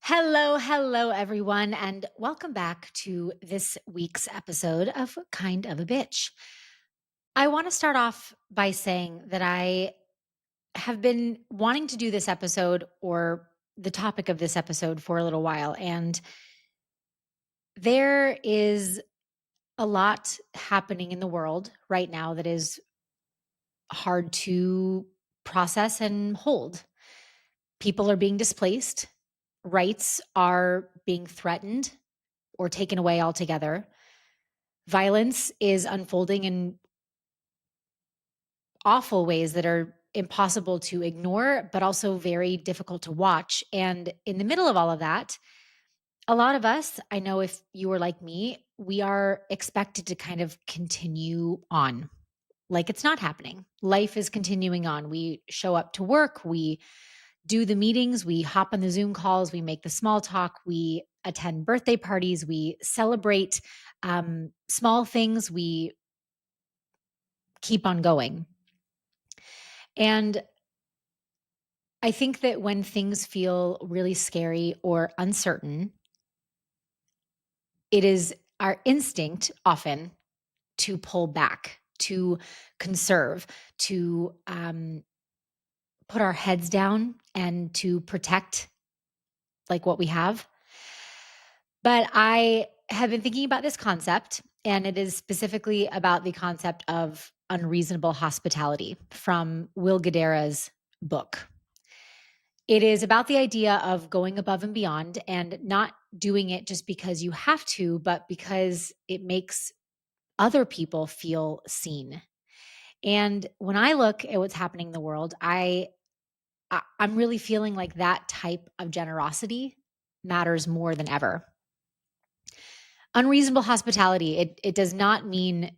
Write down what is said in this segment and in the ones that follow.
Hello, everyone, and welcome back to this week's episode of Kind of a Bitch. I want to start off by saying that I have been wanting to do this episode or the topic of this episode for a little while, and there is a lot happening in the world right now that is hard to process and hold. People are being displaced, rights are being threatened or taken away altogether. Violence is unfolding in awful ways that are impossible to ignore, but also very difficult to watch. And in the middle of all of that, a lot of us, I know if you were like me, we are expected to kind of continue on like it's not happening. Life is continuing on. We show up to work, we do the meetings, we hop on the Zoom calls, we make the small talk, we attend birthday parties, we celebrate small things, we keep on going. And I think that when things feel really scary or uncertain, it is our instinct often to pull back, to conserve, to put our heads down and to protect like what we have. But I have been thinking about this concept, and it is specifically about the concept of unreasonable hospitality from Will Guidara's book. It is about the idea of going above and beyond and not doing it just because you have to, but because it makes other people feel seen. And when I look at what's happening in the world, I'm really feeling like that type of generosity matters more than ever. Unreasonable hospitality, it does not mean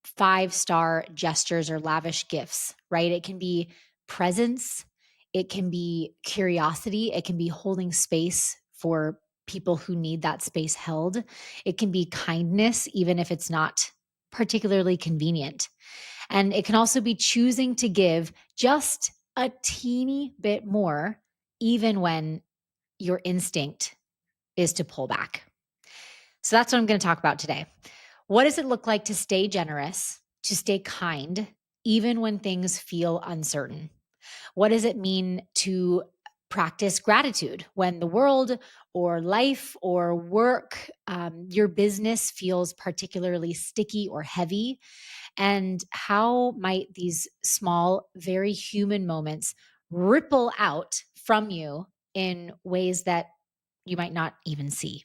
five-star gestures or lavish gifts, right? It can be presence, it can be curiosity, it can be holding space for people who need that space held. It can be kindness, even if it's not particularly convenient. And it can also be choosing to give just a teeny bit more, even when your instinct is to pull back. So that's what I'm going to talk about today. What does it look like to stay generous, to stay kind, even when things feel uncertain? What does it mean to practice gratitude when the world or life or work, your business feels particularly sticky or heavy? And how might these small, very human moments ripple out from you in ways that you might not even see?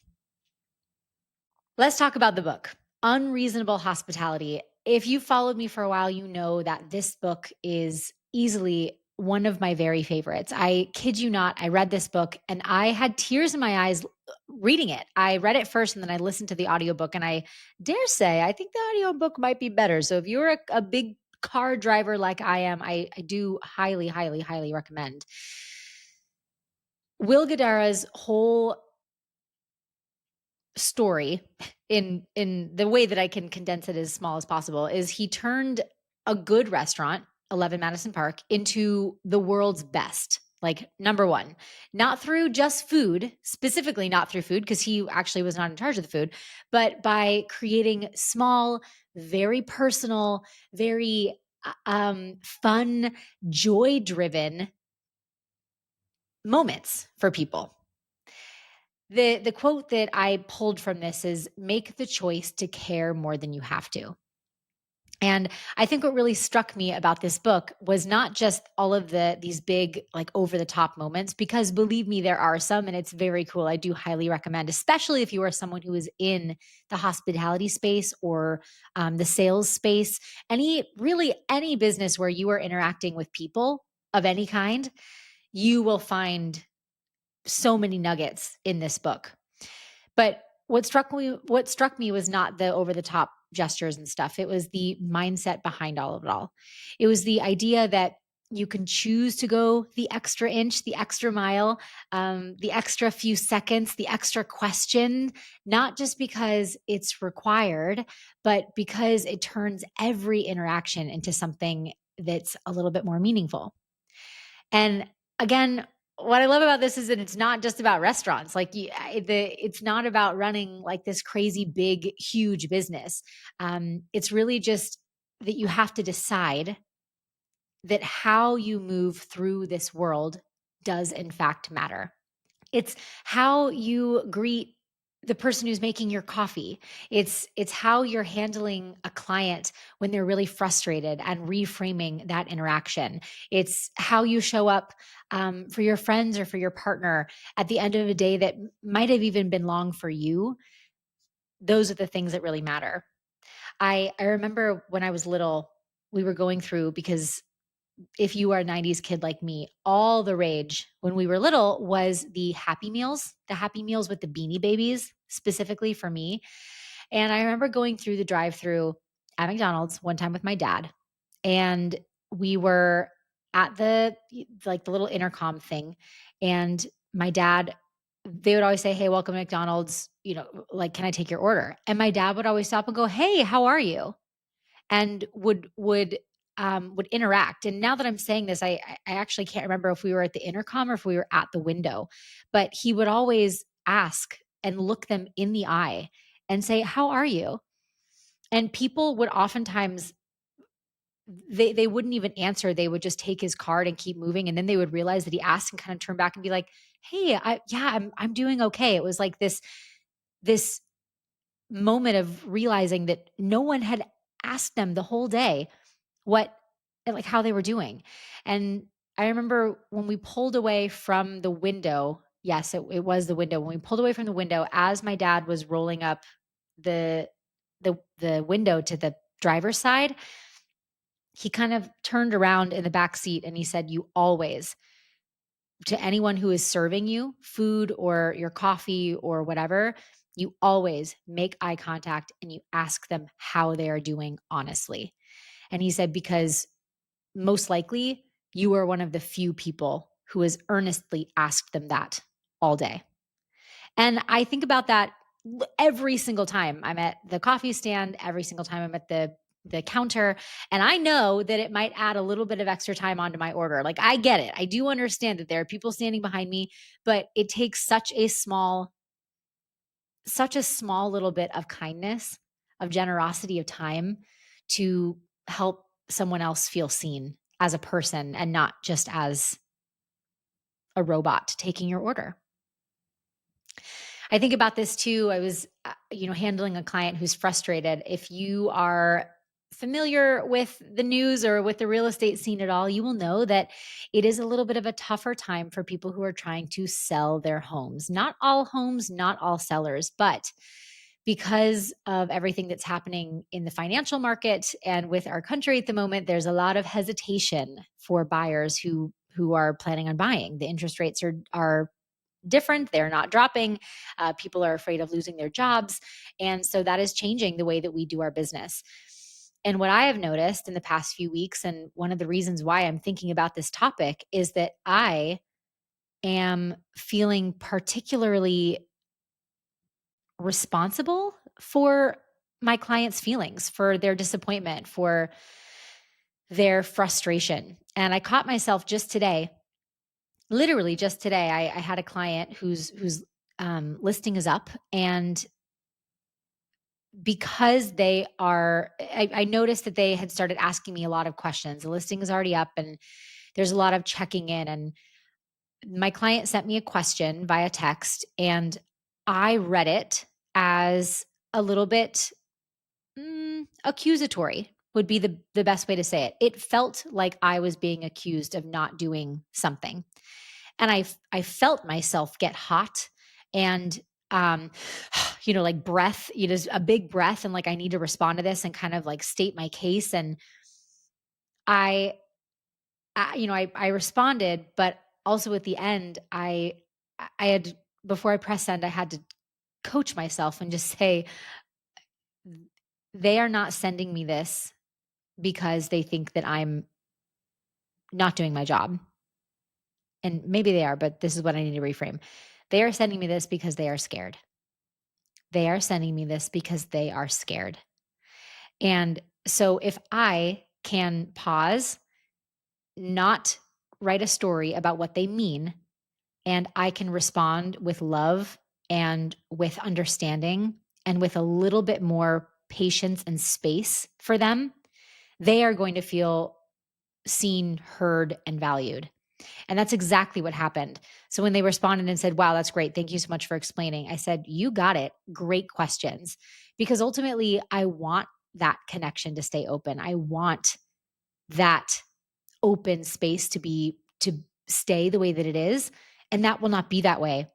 Let's talk about the book, Unreasonable Hospitality. If you followed me for a while, you know that this book is easily one of my very favorites. I kid you not, I read this book and I had tears in my eyes reading it. I read it first and then I listened to the audiobook, and I dare say I think the audiobook might be better. So if you're a big car driver like I am, I do highly recommend. Will Guidara's whole story, in the way that I can condense it as small as possible, is he turned a good restaurant, 11 Madison Park, into the world's best. Like number one, not through just food, specifically not through food, because he actually was not in charge of the food, but by creating small, very personal, very fun, joy driven moments for people. The quote that I pulled from this is, make the choice to care more than you have to. And I think what really struck me about this book was not just all of these big, like, over the top moments, because believe me, there are some, and it's very cool. I do highly recommend, especially if you are someone who is in the hospitality space or the sales space, any business where you are interacting with people of any kind, you will find so many nuggets in this book. But what struck me was not the over the top gestures and stuff. It was the mindset behind all of it all. It was the idea that you can choose to go the extra inch, the extra mile, the extra few seconds, the extra question, not just because it's required, but because it turns every interaction into something that's a little bit more meaningful. And again, what I love about this is that it's not just about restaurants. Like it's not about running like this crazy big, huge business. It's really just that you have to decide that how you move through this world does in fact matter. It's how you greet the person who's making your coffee. It's how you're handling a client when they're really frustrated and reframing that interaction. It's how you show up for your friends or for your partner at the end of a day that might have even been long for you. Those are the things that really matter. I remember when I was little, we were going through because if you are a 90s kid like me, all the rage when we were little was the Happy Meals with the Beanie Babies, specifically for me. And I remember going through the drive-through at McDonald's one time with my dad, and we were at the little intercom thing, and my dad, they would always say, "Hey, welcome to McDonald's, like, can I take your order?" And my dad would always stop and go, "Hey, how are you?" And would interact. And now that I'm saying this, I actually can't remember if we were at the intercom or if we were at the window, but he would always ask and look them in the eye and say, "How are you?" And people would oftentimes they wouldn't even answer. They would just take his card and keep moving, and then they would realize that he asked and kind of turn back and be like, "Hey, I'm doing okay." It was like this moment of realizing that no one had asked them the whole day what like how they were doing. And I remember when we pulled away from the window, yes, it was the window. When we pulled away from the window, as my dad was rolling up the the window to the driver's side, he kind of turned around in the back seat and he said, "You always, to anyone who is serving you food or your coffee or whatever, you always make eye contact and you ask them how they are doing honestly." And he said, because most likely you are one of the few people who has earnestly asked them that all day. And I think about that every single time I'm at the coffee stand, every single time I'm at the counter, and I know that it might add a little bit of extra time onto my order. Like, I get it. I do understand that there are people standing behind me, but it takes such a small little bit of kindness, of generosity, of time to help someone else feel seen as a person and not just as a robot taking your order. I think about this too. I was, handling a client who's frustrated. If you are familiar with the news or with the real estate scene at all, you will know that it is a little bit of a tougher time for people who are trying to sell their homes. Not all homes, not all sellers, but because of everything that's happening in the financial market and with our country at the moment, there's a lot of hesitation for buyers who are planning on buying. The interest rates are different. They're not dropping. People are afraid of losing their jobs. And so that is changing the way that we do our business. And what I have noticed in the past few weeks, and one of the reasons why I'm thinking about this topic, is that I am feeling particularly responsible for my clients' feelings, for their disappointment, for their frustration. And I caught myself just today, literally just today. I had a client whose listing is up, and because I noticed that they had started asking me a lot of questions. The listing is already up, and there's a lot of checking in. And my client sent me a question via text, and I read it as a little bit accusatory would be the best way to say it. It felt like I was being accused of not doing something. And I felt myself get hot and um like breath, a big breath, and like I need to respond to this and kind of like state my case. And I I responded, but also at the end I had, before I press send, I had to coach myself and just say, they are not sending me this because they think that I'm not doing my job. And maybe they are, but this is what I need to reframe. They are sending me this because they are scared. They are sending me this because they are scared. And so if I can pause, not write a story about what they mean, and I can respond with love and with understanding and with a little bit more patience and space for them, they are going to feel seen, heard, and valued. And that's exactly what happened. So when they responded and said, "Wow, that's great. Thank you so much for explaining," I said, "You got it. Great questions." Because ultimately, I want that connection to stay open. I want that open space to stay the way that it is, and that will not be that way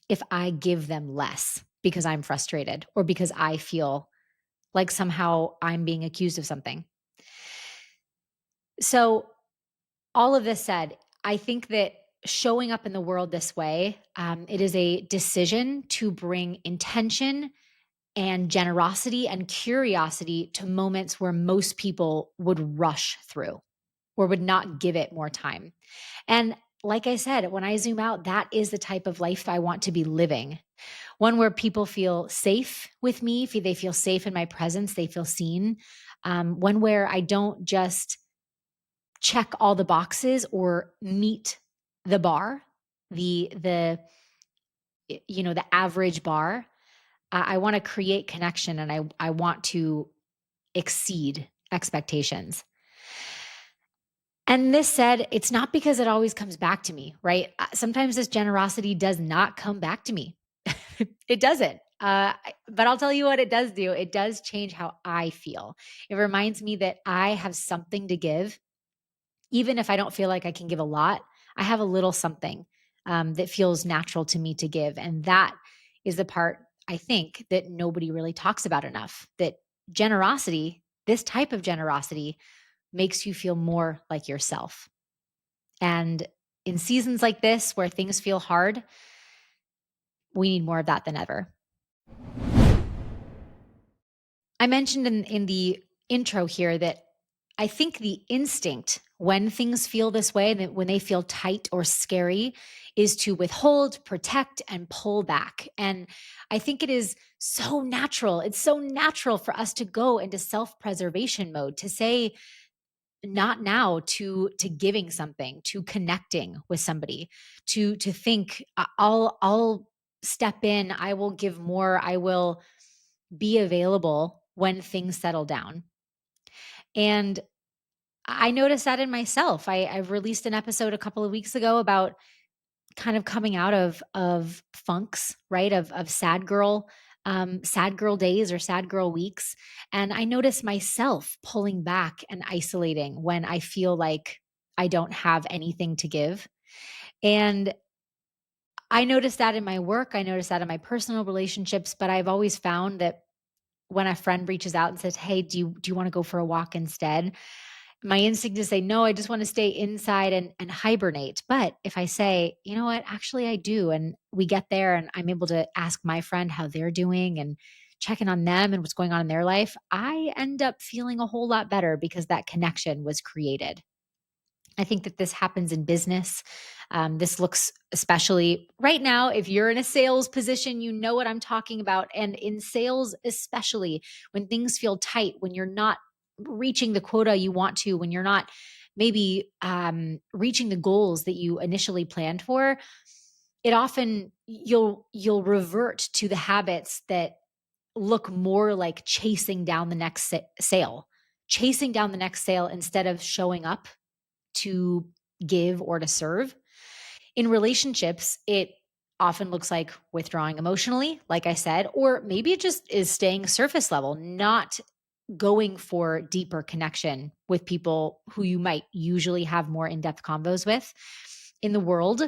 if I give them less because I'm frustrated or because I feel like somehow I'm being accused of something. So, all of this said, I think that showing up in the world this way, it is a decision to bring intention and generosity and curiosity to moments where most people would rush through or would not give it more time. And like I said, when I zoom out, that is the type of life I want to be living. One where people feel safe with me, they feel safe in my presence, they feel seen. One where I don't just check all the boxes or meet the bar, the the average bar. I want to create connection, and I want to exceed expectations. And this said, it's not because it always comes back to me, right? Sometimes this generosity does not come back to me. It doesn't. But I'll tell you what it does do. It does change how I feel. It reminds me that I have something to give. Even if I don't feel like I can give a lot, I have a little something that feels natural to me to give. And that is the part I think that nobody really talks about enough. That generosity, this type of generosity, makes you feel more like yourself. And in seasons like this where things feel hard, we need more of that than ever. I mentioned in the intro here that I think the instinct when things feel this way, that when they feel tight or scary, is to withhold, protect, and pull back. And I think it is so natural. It's so natural for us to go into self-preservation mode, to say not now to giving something, to connecting with somebody, to think I'll step in, I will give more, I will be available when things settle down. And I noticed that in myself. I've released an episode a couple of weeks ago about kind of coming out of funks, right? Of sad girl days or sad girl weeks. And I notice myself pulling back and isolating when I feel like I don't have anything to give. And I notice that in my work, I notice that in my personal relationships, but I've always found that when a friend reaches out and says, "Hey, do you want to go for a walk instead?" My instinct is say, "No, I just want to stay inside and hibernate." But if I say, "You know what? Actually, I do," and we get there and I'm able to ask my friend how they're doing and checking on them and what's going on in their life, I end up feeling a whole lot better because that connection was created. I think that this happens in business. This looks especially right now, if you're in a sales position, you know what I'm talking about. And in sales, especially when things feel tight, when you're not reaching the quota you want to, when you're not maybe reaching the goals that you initially planned for, it often you'll revert to the habits that look more like chasing down the next sale, chasing down the next sale instead of showing up to give or to serve. In relationships, it often looks like withdrawing emotionally, like I said, or maybe it just is staying surface level, not going for deeper connection with people who you might usually have more in depth convos with. In the world,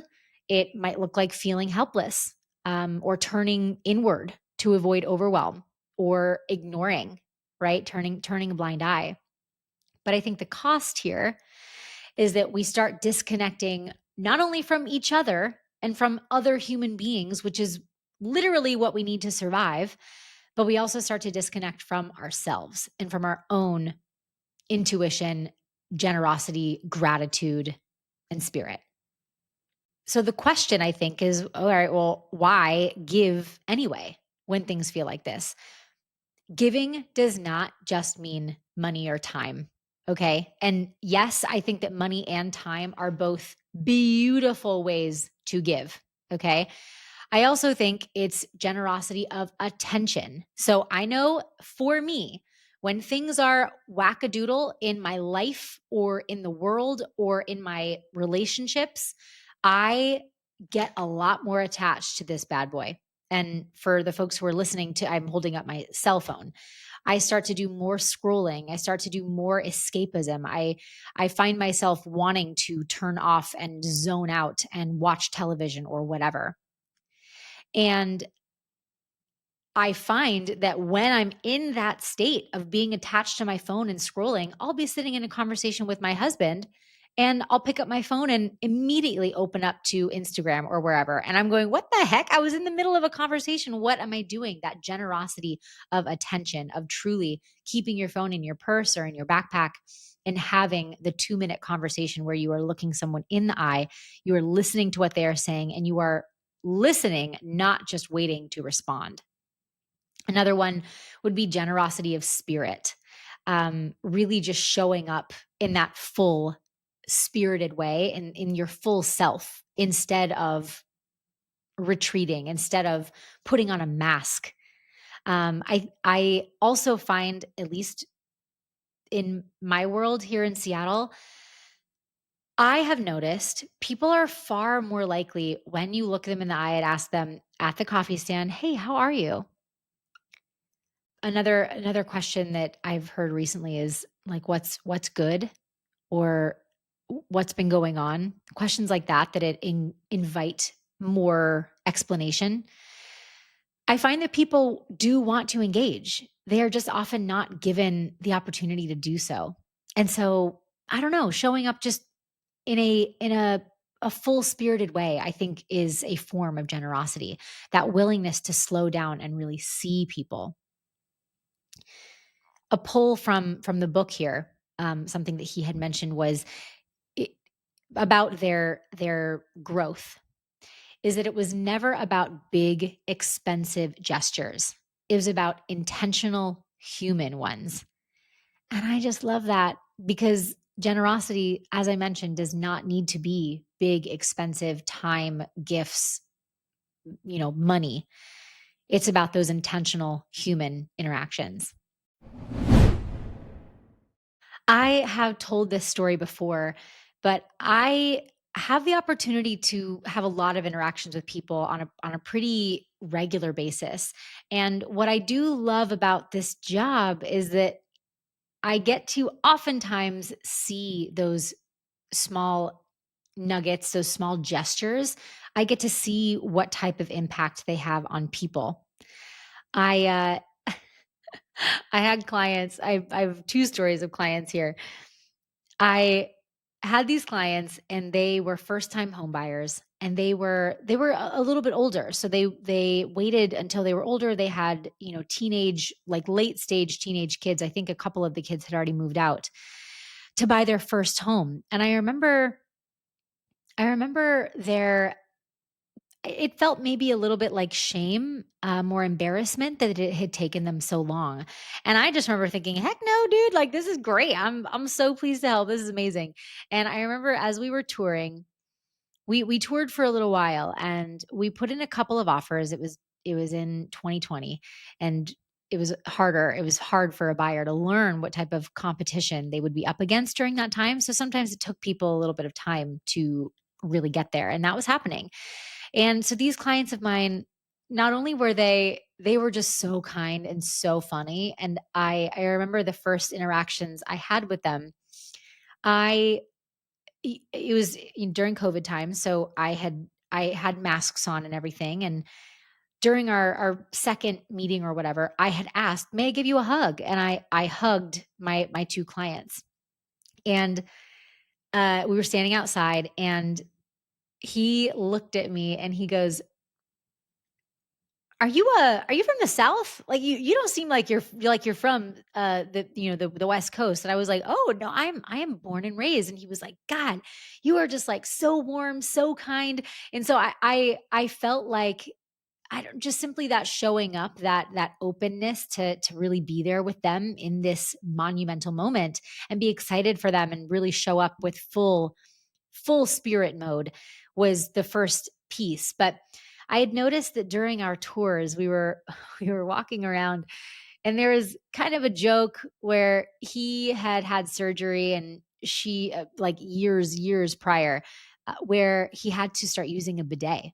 it might look like feeling helpless or turning inward to avoid overwhelm or ignoring, right? Turning a blind eye. But I think the cost here is that we start disconnecting not only from each other and from other human beings, which is literally what we need to survive, but we also start to disconnect from ourselves and from our own intuition, generosity, gratitude, and spirit. So the question I think is, all right, well, why give anyway when things feel like this? Giving does not just mean money or time. Okay. And yes, I think that money and time are both beautiful ways to give. Okay. I also think it's generosity of attention. So I know for me, when things are wackadoodle in my life or in the world or in my relationships, I get a lot more attached to this bad boy. And for the folks who are listening to, I'm holding up my cell phone. I start to do more scrolling. I start to do more escapism. I find myself wanting to turn off and zone out and watch television or whatever. And I find that when I'm in that state of being attached to my phone and scrolling, I'll be sitting in a conversation with my husband and I'll pick up my phone and immediately open up to Instagram or wherever. And I'm going, what the heck? I was in the middle of a conversation. What am I doing? That generosity of attention, of truly keeping your phone in your purse or in your backpack and having the 2-minute conversation where you are looking someone in the eye, you are listening to what they are saying, and you are listening, not just waiting to respond. Another one would be generosity of spirit, really just showing up in that full spirited way and in your full self instead of retreating, instead of putting on a mask. I also find, at least in my world here in Seattle, I have noticed people are far more likely when you look them in the eye and ask them at the coffee stand, "Hey, how are you?" Another question that I've heard recently is like, what's good, or what's been going on? Questions like that that invite more explanation. I find that people do want to engage. They are just often not given the opportunity to do so. And so, I don't know, showing up just in a full spirited way, I think is a form of generosity. That willingness to slow down and really see people. A pull from the book here, something that he had mentioned was it, about their growth, is that it was never about big expensive gestures. It was about intentional human ones. And I just love that, because generosity, as I mentioned, does not need to be big expensive time, gifts, money. It's about those intentional human interactions. I have told this story before, but I have the opportunity to have a lot of interactions with people on a pretty regular basis. And what I do love about this job is that I get to oftentimes see those small nuggets, those small gestures. I get to see what type of impact they have on people. I I had clients. I have two stories of clients here. I had these clients and they were first time home buyers, and they were a little bit older. So they waited until they were older. They had, teenage, like late stage teenage kids. I think a couple of the kids had already moved out to buy their first home. And I remember their it felt maybe a little bit like shame, more embarrassment that it had taken them so long. And I just remember thinking, "Heck no, dude! Like this is great. I'm so pleased to help. This is amazing." And I remember as we were touring, we toured for a little while, and we put in a couple of offers. It was in 2020, and it was harder. It was hard for a buyer to learn what type of competition they would be up against during that time. So sometimes it took people a little bit of time to really get there, and that was happening. And so these clients of mine, not only were they were just so kind and so funny. And I remember the first interactions I had with them. I it was during COVID time, so I had masks on and everything. And during our second meeting or whatever, I had asked, "May I give you a hug?" And I hugged my two clients. And we were standing outside, and he looked at me and he goes, are you from the South? Like you don't seem like you're from the West Coast." And I was like, "Oh, no, I am born and raised." And he was like, "God, you are just like so warm, so kind." And so I felt like I don't, just simply that showing up, that openness to really be there with them in this monumental moment and be excited for them and really show up with full spirit mode was the first piece. But I had noticed that during our tours, we were we were walking around, and there was kind of a joke where he had had surgery, and she like years prior, where he had to start using a bidet,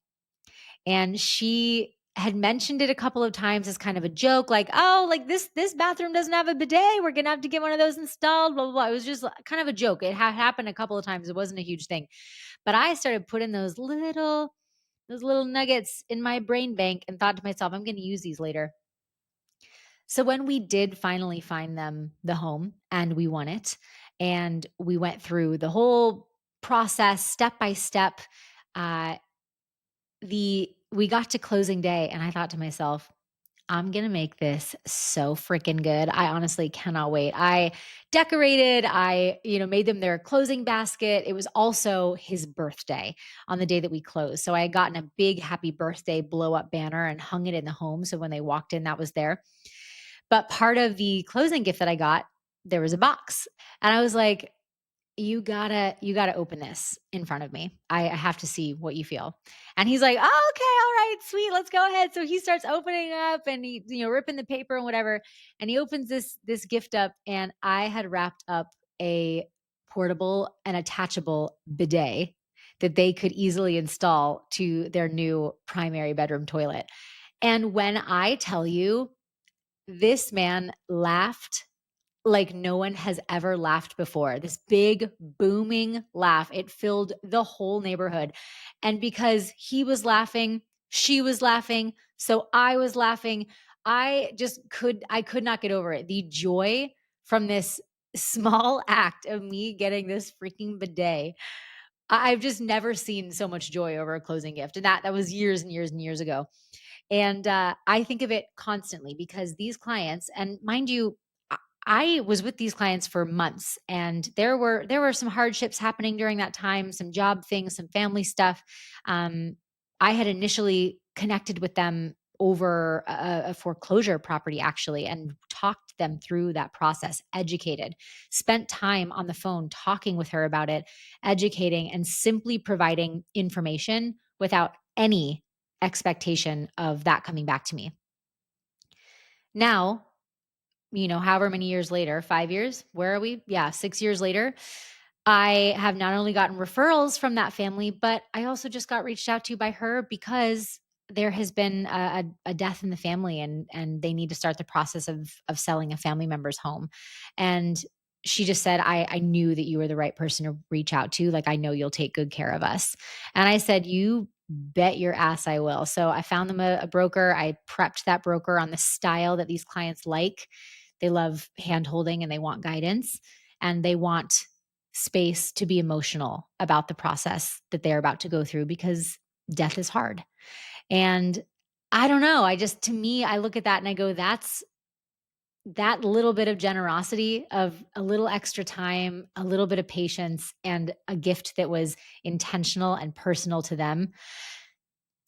and she had mentioned it a couple of times as kind of a joke, like, oh, like this bathroom doesn't have a bidet, we're gonna have to get one of those installed, blah blah blah. It was just kind of a joke. It had happened a couple of times. It wasn't a huge thing, but I started putting those little nuggets in my brain bank and thought to myself, I'm going to use these later. So when we did finally find them the home and we won it, and we went through the whole process step by step, uh, the we got to closing day, and I thought to myself, I'm gonna make this so freaking good. I honestly cannot wait. I decorated, made them their closing basket. It was also his birthday on the day that we closed. So I had gotten a big happy birthday blow up banner and hung it in the home. So when they walked in, that was there. But part of the closing gift that I got, there was a box. And I was like, you gotta open this in front of me. I have to see what you feel. And he's like, oh, okay, all right, sweet, let's go ahead. So he starts opening up, and he, ripping the paper and whatever. And he opens this gift up, and I had wrapped up a portable and attachable bidet that they could easily install to their new primary bedroom toilet. And when I tell you, this man laughed like no one has ever laughed before. This big booming laugh. It filled the whole neighborhood. And because he was laughing, she was laughing, so I was laughing. I could not get over it. The joy from this small act of me getting this freaking bidet. I've just never seen so much joy over a closing gift. And that was years and years and years ago. And I think of it constantly because these clients, and mind you, I was with these clients for months, and there were some hardships happening during that time, some job things, some family stuff. I had initially connected with them over a foreclosure property, actually, and talked them through that process, educated, spent time on the phone talking with her about it, educating, and simply providing information without any expectation of that coming back to me. Now, however many years later, 5 years, where are we? Yeah, 6 years later, I have not only gotten referrals from that family, but I also just got reached out to by her because there has been a death in the family, and they need to start the process of selling a family member's home. And she just said, I knew that you were the right person to reach out to. Like, I know you'll take good care of us. And I said, you bet your ass I will. So I found them a broker. I prepped that broker on the style that these clients like. They love hand holding, and they want guidance, and they want space to be emotional about the process that they're about to go through, because death is hard. And I don't know. To me, I look at that and I go, that's that little bit of generosity, of a little extra time, a little bit of patience, and a gift that was intentional and personal to them.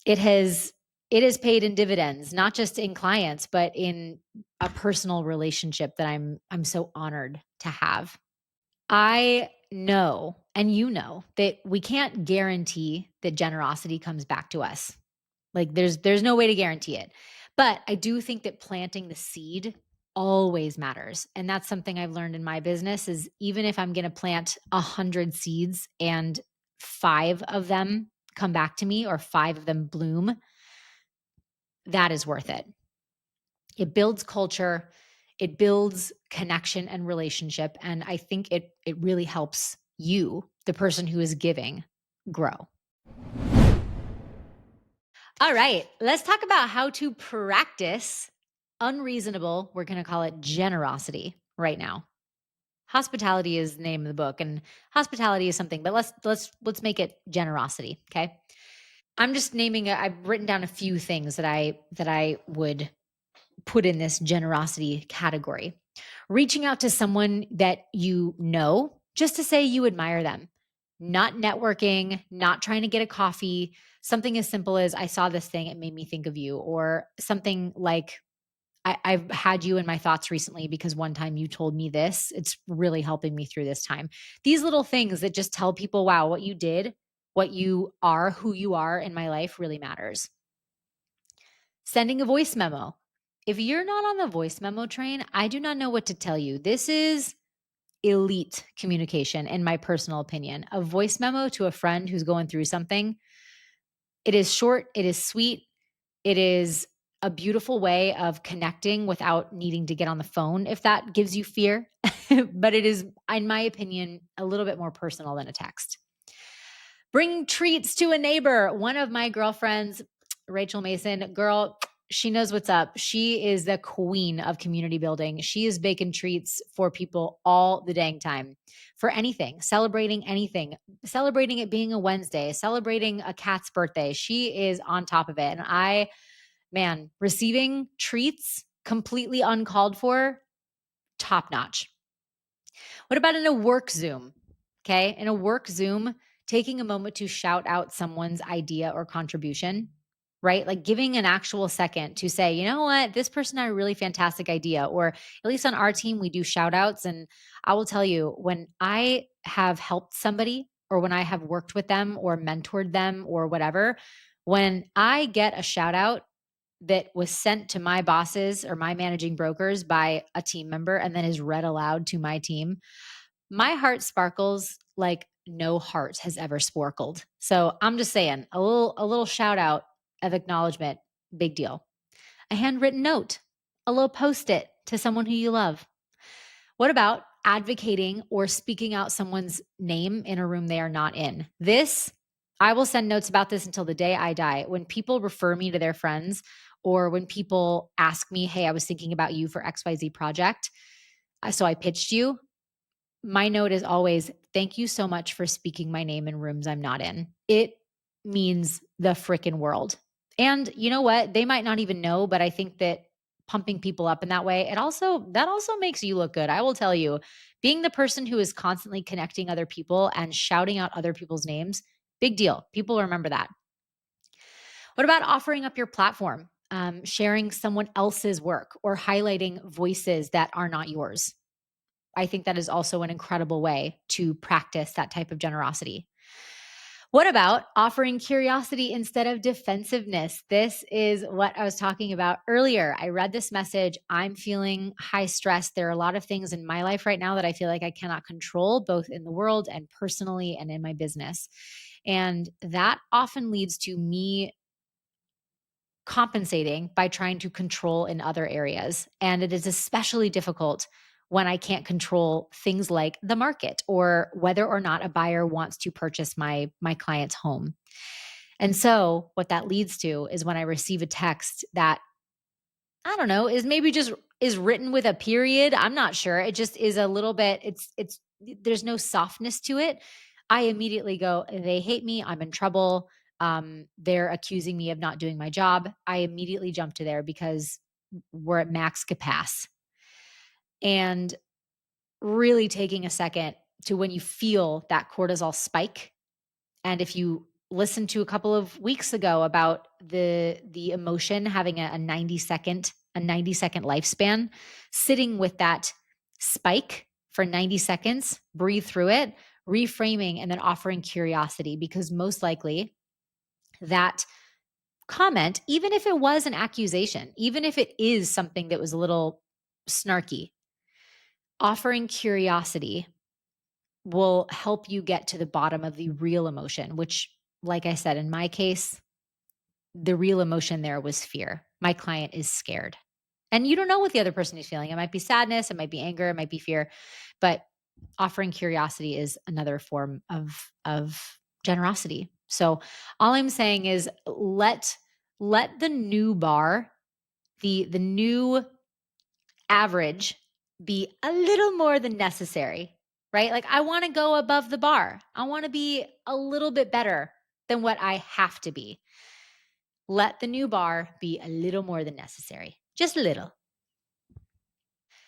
It has it has paid in dividends, not just in clients, but in a personal relationship that I'm so honored to have. I know, and that we can't guarantee that generosity comes back to us. Like, there's no way to guarantee it. But I do think that planting the seed always matters. And that's something I've learned in my business, is even if I'm going to plant 100 seeds and 5 of them come back to me, or 5 of them bloom, that is worth it. It builds culture, it builds connection and relationship, and I think it really helps you, the person who is giving, grow. All right, let's talk about how to practice unreasonable, we're going to call it generosity right now. Hospitality is the name of the book, and hospitality is something, but let's make it generosity, okay? I'm just I've written down a few things that I would put in this generosity category. Reaching out to someone that you know, just to say you admire them. not networking, not trying to get a coffee, something as simple as I saw this thing, it made me think of you, or something like I've had you in my thoughts recently because one time you told me this. It's really helping me through this time. These little things that just tell people, wow, what you did, what you are, who you are in my life really matters. Sending a voice memo. If you're not on the voice memo train, I do not know what to tell you. This is elite communication, in my personal opinion. A voice memo to a friend who's going through something. It is short, it is sweet, it is a beautiful way of connecting without needing to get on the phone if that gives you fear. But it is, in my opinion, a little bit more personal than a text. Bringing treats to a neighbor. One of my girlfriends, Rachel Mason, girl, she knows what's up. She is the queen of community building. She is baking treats for people all the dang time for anything, celebrating it being a Wednesday, celebrating a cat's birthday. She is on top of it. And man, receiving treats completely uncalled for, top notch. What about in a work Zoom? Okay. In a work Zoom, taking a moment to shout out someone's idea or contribution, right? Like giving an actual second to say, you know what, this person had a really fantastic idea. Or at least on our team, we do shout outs. And I will tell you, when I have helped somebody or when I have worked with them or mentored them or whatever, when I get a shout out that was sent to my bosses or my managing brokers by a team member and then is read aloud to my team, my heart sparkles like no heart has ever sporkled. So I'm just saying, a little shout out of acknowledgement, big deal. A handwritten note, a little post it to someone who you love. What about advocating or speaking out someone's name in a room they are not in? This, I will send notes about this until the day I die. When people refer me to their friends, or when people ask me, hey, I was thinking about you for XYZ project, so I pitched you, my note is always, thank you so much for speaking my name in rooms I'm not in. It means the freaking world. And you know what? They might not even know, but I think that pumping people up in that way, that also makes you look good. I will tell you, being the person who is constantly connecting other people and shouting out other people's names, big deal. People remember that. What about offering up your platform, sharing someone else's work, or highlighting voices that are not yours? I think that is also an incredible way to practice that type of generosity. What about offering curiosity instead of defensiveness? This is what I was talking about earlier. I read this message. I'm feeling high stress. There are a lot of things in my life right now that I feel like I cannot control, both in the world and personally and in my business. And that often leads to me compensating by trying to control in other areas. And it is especially difficult when I can't control things like the market or whether or not a buyer wants to purchase my client's home. And so what that leads to is when I receive a text that, I don't know, is maybe just is written with a period. I'm not sure. It just is a little bit, it's there's no softness to it. I immediately go, they hate me, I'm in trouble. They're accusing me of not doing my job. I immediately jump to there because we're at max capacity. And really taking a second to, when you feel that cortisol spike, and if you listened to a couple of weeks ago about the emotion having a 90-second lifespan, sitting with that spike for 90 seconds, breathe through it, reframing, and then offering curiosity, because most likely that comment, even if it was an accusation, even if it is something that was a little snarky, offering curiosity will help you get to the bottom of the real emotion, which, like I said, in my case, the real emotion there was fear. My client is scared. And you don't know what the other person is feeling. It might be sadness, it might be anger, it might be fear, but offering curiosity is another form of generosity. So all I'm saying is let the new bar, the new average, be a little more than necessary, right? Like, I want to go above the bar. I want to be a little bit better than what I have to be. Let the new bar be a little more than necessary, just a little.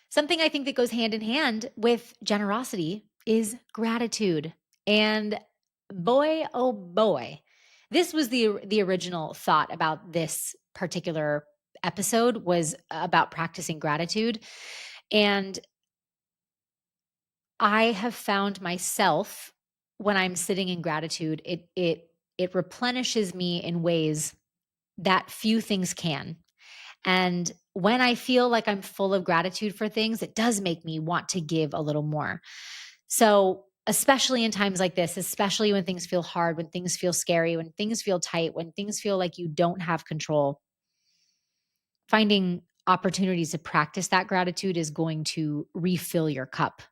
Something I think that goes hand in hand with generosity is gratitude. And boy, oh boy. This was the original thought about this particular episode, was about practicing gratitude. And I have found myself, when I'm sitting in gratitude, it replenishes me in ways that few things can. And when I feel like I'm full of gratitude for things, it does make me want to give a little more. So, especially in times like this, especially when things feel hard, when things feel scary, when things feel tight, when things feel like you don't have control, finding opportunities to practice that gratitude is going to refill your cup.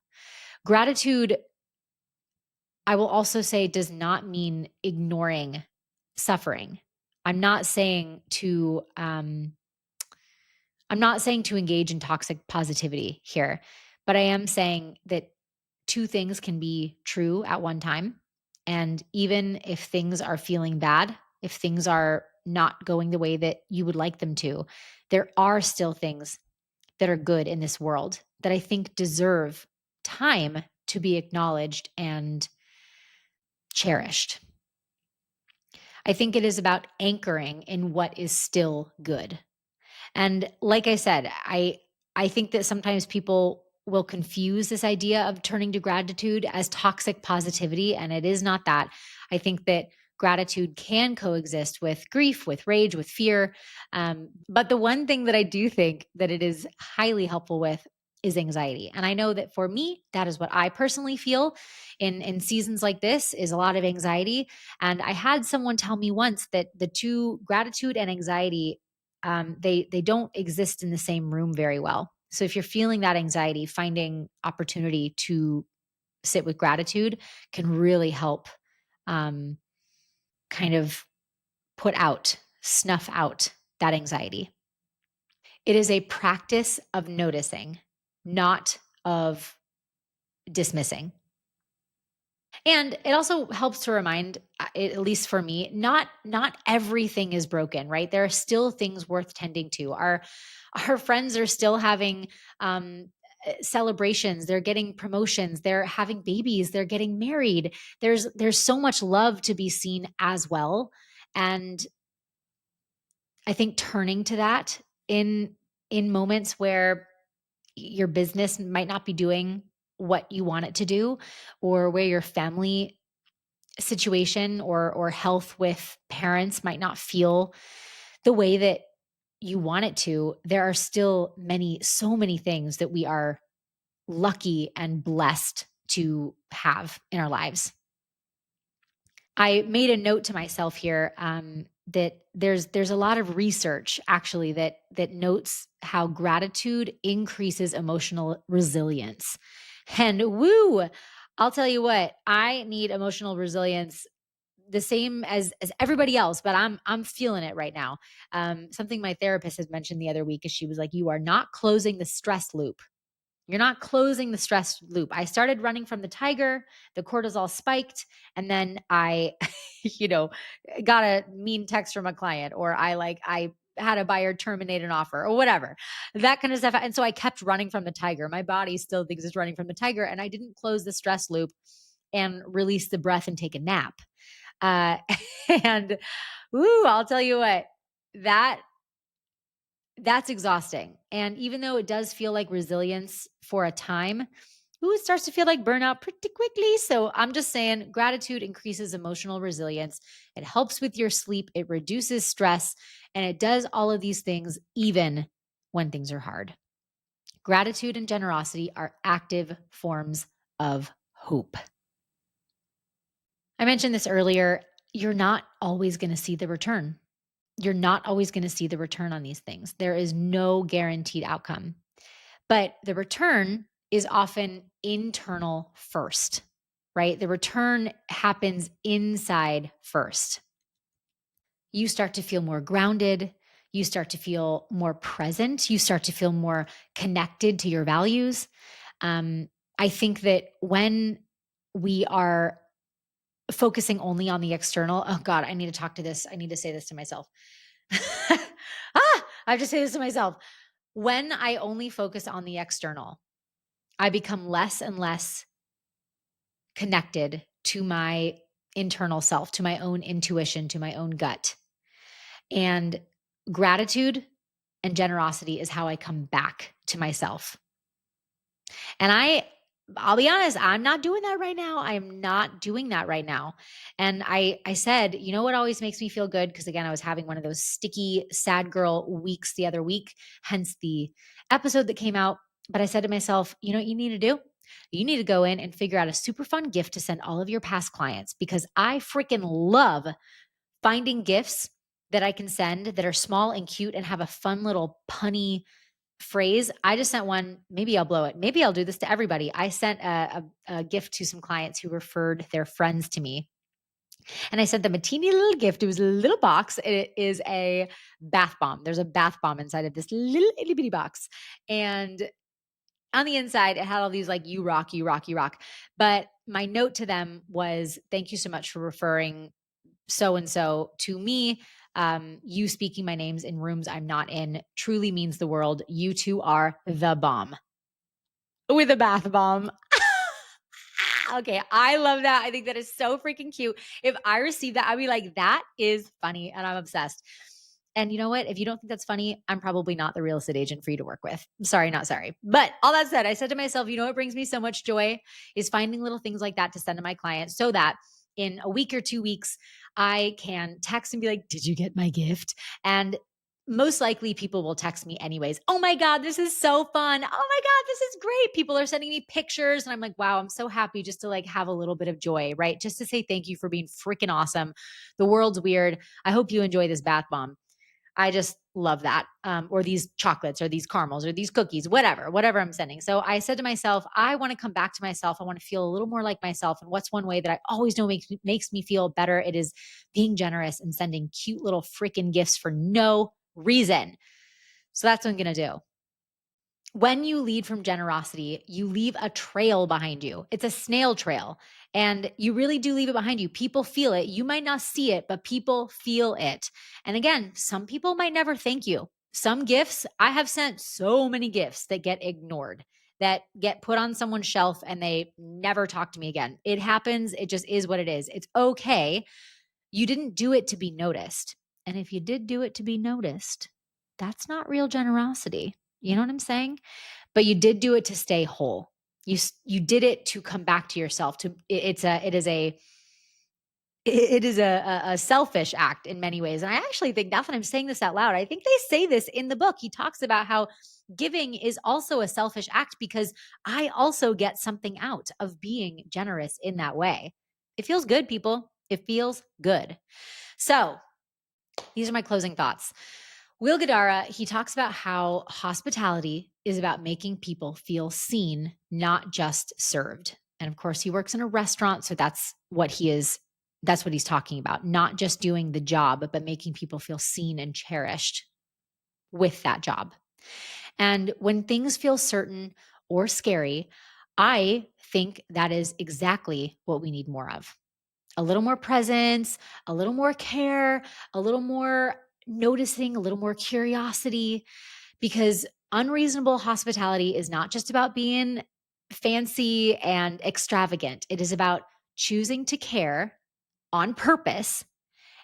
Gratitude, I will also say, does not mean ignoring suffering. I'm not saying to I'm not saying to engage in toxic positivity here, but I am saying that two things can be true at one time. And even if things are feeling bad, if things are not going the way that you would like them to, there are still things that are good in this world that I think deserve time to be acknowledged and cherished. I think it is about anchoring in what is still good. And like I said, I think that sometimes people will confuse this idea of turning to gratitude as toxic positivity, and it is not that. I think that gratitude can coexist with grief, with rage, with fear. But the one thing that I do think that it is highly helpful with is anxiety. And I know that for me, that is what I personally feel in seasons like this, is a lot of anxiety. And I had someone tell me once that the two, gratitude and anxiety, they don't exist in the same room very well. So if you're feeling that anxiety, finding opportunity to sit with gratitude can really help, um, kind of snuff out that anxiety. It is a practice of noticing, not of dismissing. And it also helps to remind, at least for me, not everything is broken, right? There are still things worth tending to. Our friends are still having celebrations. They're getting promotions. They're having babies. They're getting married. There's so much love to be seen as well. And I think turning to that in moments where your business might not be doing what you want it to do, or where your family situation or health with parents might not feel the way that you want it to, there are still so many things that we are lucky and blessed to have in our lives. I made a note to myself here, that there's a lot of research actually that notes how gratitude increases emotional resilience. And woo, I'll tell you what, I need emotional resilience the same as everybody else, but I'm feeling it right now. Something my therapist has mentioned the other week is, she was like, "You are not closing the stress loop. You're not closing the stress loop." I started running from the tiger, the cortisol spiked, and then I, you know, got a mean text from a client, or I had a buyer terminate an offer or whatever, that kind of stuff. And so I kept running from the tiger. My body still thinks it's running from the tiger, and I didn't close the stress loop and release the breath and take a nap. Uh, and woo, I'll tell you what, that that's exhausting. And even though it does feel like resilience for a time, ooh, it starts to feel like burnout pretty quickly. So I'm just saying, gratitude increases emotional resilience. It helps with your sleep, it reduces stress, and it does all of these things even when things are hard. Gratitude and generosity are active forms of hope. I mentioned this earlier. You're not always going to see the return. You're not always going to see the return on these things. There is no guaranteed outcome, but the return is often internal first, right? The return happens inside first. You start to feel more grounded. You start to feel more present. You start to feel more connected to your values. I think that when we are focusing only on the external, oh God, I need to talk to this. I need to say this to myself. I have to say this to myself. When I only focus on the external, I become less and less connected to my internal self, to my own intuition, to my own gut. And gratitude and generosity is how I come back to myself. And I'll be honest, I'm not doing that right now. I am not doing that right now. And I said, you know what always makes me feel good? Because again, I was having one of those sticky, sad girl weeks the other week, hence the episode that came out. But I said to myself, you know what you need to do? You need to go in and figure out a super fun gift to send all of your past clients, because I freaking love finding gifts that I can send that are small and cute and have a fun little punny phrase. I just sent one. Maybe I'll blow it. Maybe I'll do this to everybody. I sent a gift to some clients who referred their friends to me. And I sent them a teeny little gift. It was a little box. It is a bath bomb. There's a bath bomb inside of this little itty bitty box. And on the inside, it had all these like, you rock, you rock, you rock. But my note to them was, thank you so much for referring so and so to me. You speaking my names in rooms I'm not in truly means the world. You two are the bomb. With a bath bomb. Okay, I love that. I think that is so freaking cute. If I receive that, I'd be like, that is funny, and I'm obsessed. And you know what? If you don't think that's funny, I'm probably not the real estate agent for you to work with. Sorry, not sorry. But all that said, I said to myself, you know what brings me so much joy is finding little things like that to send to my clients, so that in a week or 2 weeks, I can text and be like, did you get my gift? And most likely people will text me anyways. Oh my God, this is so fun. Oh my God, this is great. People are sending me pictures and I'm like, wow, I'm so happy just to like have a little bit of joy, right? Just to say thank you for being freaking awesome. The world's weird. I hope you enjoy this bath bomb. I just love that. Or these chocolates or these caramels or these cookies, whatever I'm sending. So I said to myself, I want to come back to myself. I want to feel a little more like myself. And what's one way that I always know makes me feel better? It is being generous and sending cute little freaking gifts for no reason. So that's what I'm going to do. When you lead from generosity, you leave a trail behind you. It's a snail trail, and you really do leave it behind you. People feel it. You might not see it, but people feel it. And again, some people might never thank you. Some gifts, I have sent so many gifts that get ignored, that get put on someone's shelf and they never talk to me again. It happens. It just is what it is. It's okay. You didn't do it to be noticed. And if you did do it to be noticed, that's not real generosity. You know what I'm saying? But you did do it to stay whole. You did it to come back to yourself. It is a selfish act in many ways. And I actually think, now that I'm saying this out loud, I think they say this in the book. He talks about how giving is also a selfish act, because I also get something out of being generous in that way. It feels good, people. It feels good. So these are my closing thoughts. Will Guidara, he talks about how hospitality is about making people feel seen, not just served. And of course, he works in a restaurant, so that's what he's talking about, not just doing the job, but making people feel seen and cherished with that job. And when things feel certain or scary, I think that is exactly what we need more of. A little more presence, a little more care, a little more noticing, a little more curiosity, because unreasonable hospitality is not just about being fancy and extravagant. It is about choosing to care on purpose.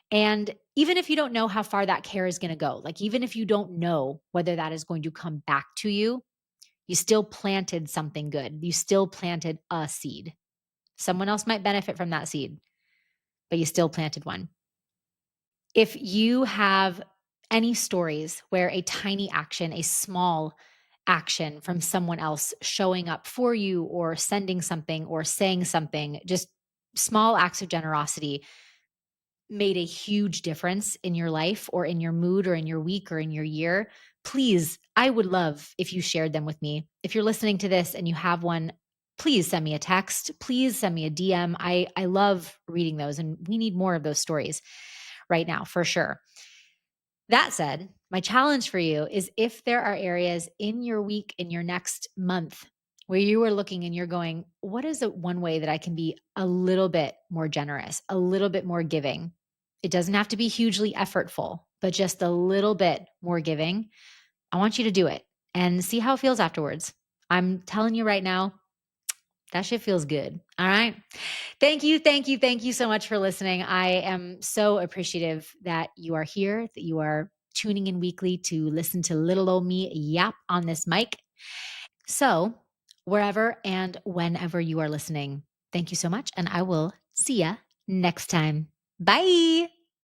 And even if you don't know how far that care is going to go, like even if you don't know whether that is going to come back to you, you still planted something good. You still planted a seed. Someone else might benefit from that seed, but you still planted one. If you have any stories where a tiny action, a small action from someone else showing up for you or sending something or saying something, just small acts of generosity made a huge difference in your life or in your mood or in your week or in your year, please, I would love if you shared them with me. If you're listening to this and you have one, please send me a text. Please send me a DM. I love reading those, and we need more of those stories right now for sure. That said, my challenge for you is, if there are areas in your week, in your next month, where you are looking and you're going, what is it one way that I can be a little bit more generous, a little bit more giving? It doesn't have to be hugely effortful, but just a little bit more giving. I want you to do it and see how it feels afterwards. I'm telling you right now, That shit feels good. All right. Thank you. Thank you. Thank you so much for listening. I am so appreciative that you are here, that you are tuning in weekly to listen to little old me yap on this mic. So, wherever and whenever you are listening, thank you so much. And I will see ya next time. Bye.